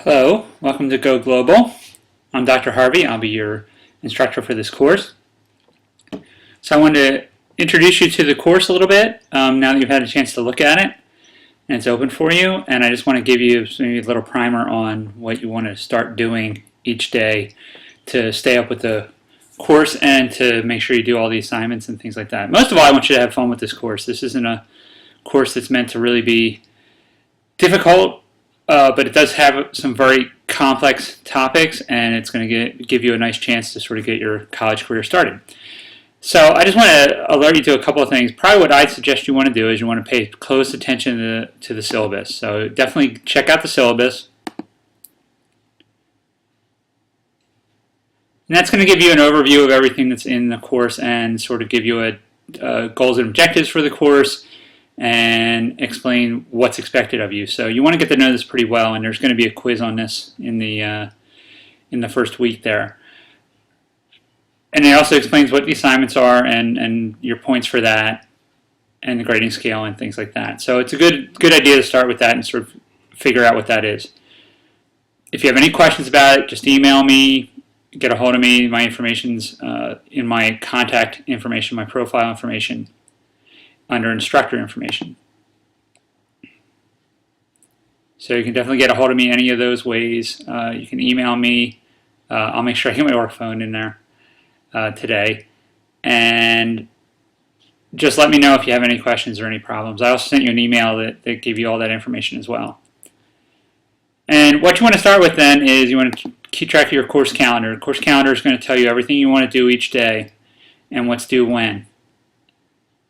Hello, welcome to Go Global. I'm Dr. Harvey. I'll be your instructor for this course. So I wanted to introduce you to the course a little bit now that you've had a chance to look at it and it's open for you. And I just want to give you maybe a little primer on what you want to start doing each day to stay up with the course and to make sure you do all the assignments and things like that. Most of all, I want you to have fun with this course. This isn't a course that's meant to really be difficult. But it does have some very complex topics, and it's going to give you a nice chance to sort of get your college career started. So I just want to alert you to a couple of things. Probably what I'd suggest you want to do is you want to pay close attention to the syllabus. So definitely check out the syllabus. And that's going to give you an overview of everything that's in the course and sort of give you goals and objectives for the course, and explain what's expected of you. So you want to get to know this pretty well, and there's going to be a quiz on this in the first week there. And it also explains what the assignments are and your points for that, and the grading scale and things like that. So it's a good idea to start with that and sort of figure out what that is. If you have any questions about it, just email me, get a hold of me. My information's in my contact information, my profile information, under instructor information. So you can definitely get a hold of me any of those ways. You can email me. I'll make sure I get my work phone in there today. And just let me know if you have any questions or any problems. I also sent you an email that gave you all that information as well. And what you want to start with then is you want to keep track of your course calendar. The course calendar is going to tell you everything you want to do each day and what's due when.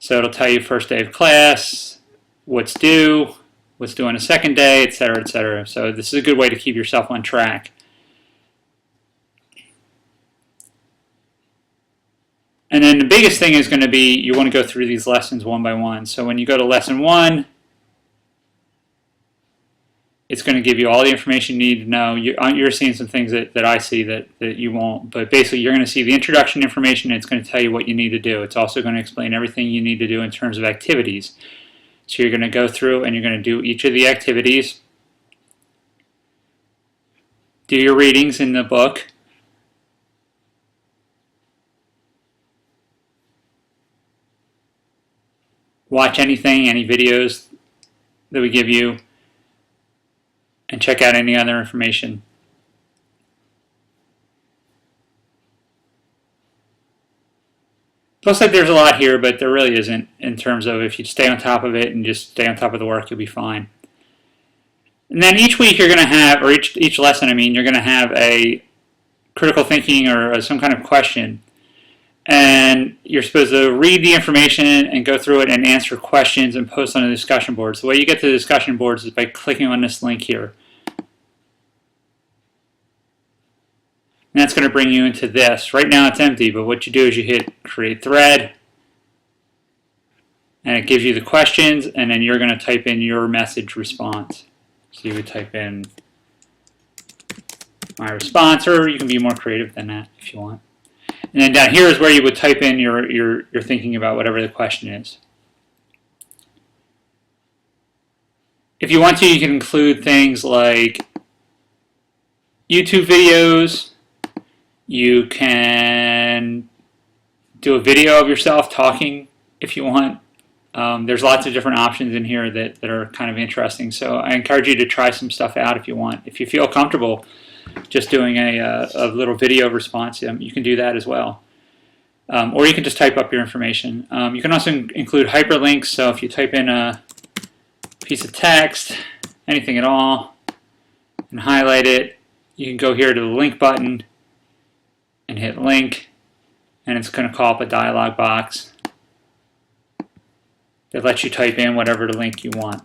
So it'll tell you first day of class, what's due on the second day, etc., etc. So this is a good way to keep yourself on track. And then the biggest thing is going to be you want to go through these lessons one by one. So when you go to lesson 1, it's going to give you all the information you need to know. You're seeing some things that I see that you won't. But basically, you're going to see the introduction information, and it's going to tell you what you need to do. It's also going to explain everything you need to do in terms of activities. So you're going to go through, and you're going to do each of the activities. Do your readings in the book. Watch anything, any videos that we give you, and check out any other information. Looks like there's a lot here, but there really isn't in terms of if you stay on top of it and just stay on top of the work, you'll be fine. And then each week you're going to have, or each lesson, you're going to have a critical thinking or some kind of question. And you're supposed to read the information and go through it and answer questions and post on the discussion boards. The way you get to the discussion boards is by clicking on this link here. And that's going to bring you into this. Right now it's empty, but what you do is you hit Create Thread, and it gives you the questions, and then you're going to type in your message response. So you would type in my response, or you can be more creative than that if you want. And then down here is where you would type in your thinking about whatever the question is. If you want to, you can include things like YouTube videos. You can do a video of yourself talking if you want. There's lots of different options in here that are kind of interesting. So I encourage you to try some stuff out if you want. If you feel comfortable just doing a little video response, you can do that as well. Or you can just type up your information. You can also include hyperlinks. So if you type in a piece of text, anything at all, and highlight it, you can go here to the link button and hit link, and it's going to call up a dialog box that lets you type in whatever the link you want.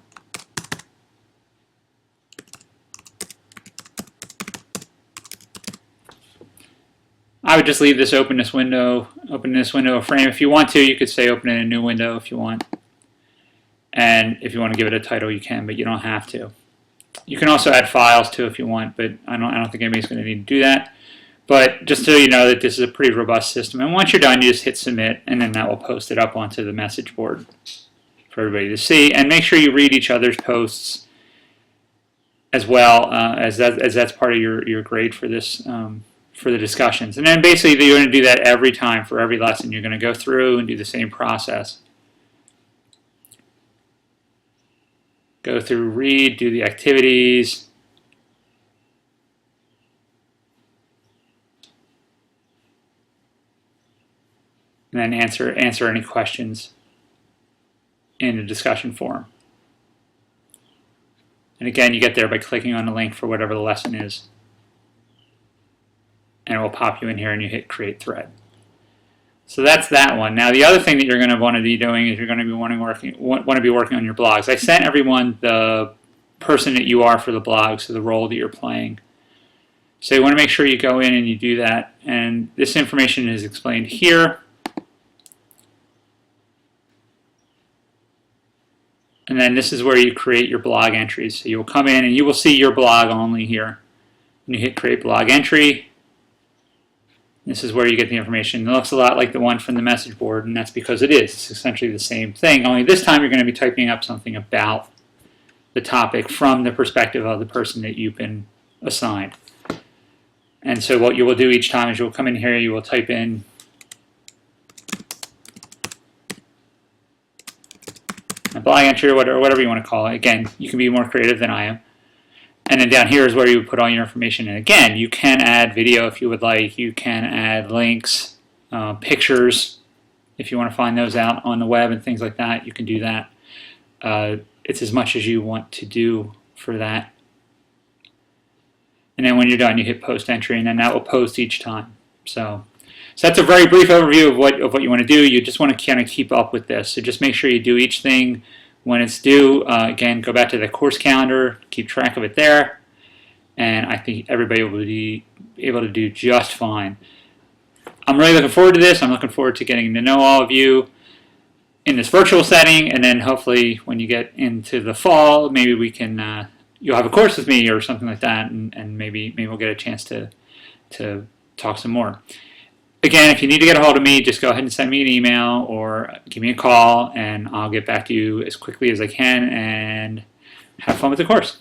I would just leave this open this window a frame. If you want to, you could say open in a new window if you want. And if you want to give it a title, you can, but you don't have to. You can also add files too if you want, but I don't think anybody's going to need to do that. But just so you know that this is a pretty robust system. And once you're done, you just hit submit, and then that will post it up onto the message board for everybody to see. And make sure you read each other's posts as well, as that's part of your grade for this for the discussions. And then basically you're going to do that every time for every lesson. You're going to go through and do the same process. Go through, read, do the activities. And then answer any questions in the discussion forum. And again, you get there by clicking on the link for whatever the lesson is. And it will pop you in here and you hit create thread. So that's that one. Now the other thing that you're going to want to be doing is you're going to be want to be working on your blogs. I sent everyone the person that you are for the blog, so the role that you're playing. So you want to make sure you go in and you do that. And this information is explained here. And then this is where you create your blog entries. So you'll come in and you will see your blog only here. And you hit create blog entry. This is where you get the information. It looks a lot like the one from the message board, and that's because it is. It's essentially the same thing, only this time you're going to be typing up something about the topic from the perspective of the person that you've been assigned. And so what you will do each time is you'll come in here, you will type in a blog entry or whatever you want to call it. Again, you can be more creative than I am. And then down here is where you would put all your information. And again, you can add video if you would like. You can add links, pictures, if you want to find those out on the web and things like that. You can do that. It's as much as you want to do for that. And then when you're done, you hit post entry, and then that will post each time. So that's a very brief overview of what you want to do. You just want to kind of keep up with this. So just make sure you do each thing when it's due. Again, go back to the course calendar, keep track of it there, and I think everybody will be able to do just fine. I'm really looking forward to this. I'm looking forward to getting to know all of you in this virtual setting, and then hopefully when you get into the fall, maybe we can you'll have a course with me or something like that, and maybe we'll get a chance to talk some more. Again, if you need to get a hold of me, just go ahead and send me an email or give me a call, and I'll get back to you as quickly as I can, and have fun with the course.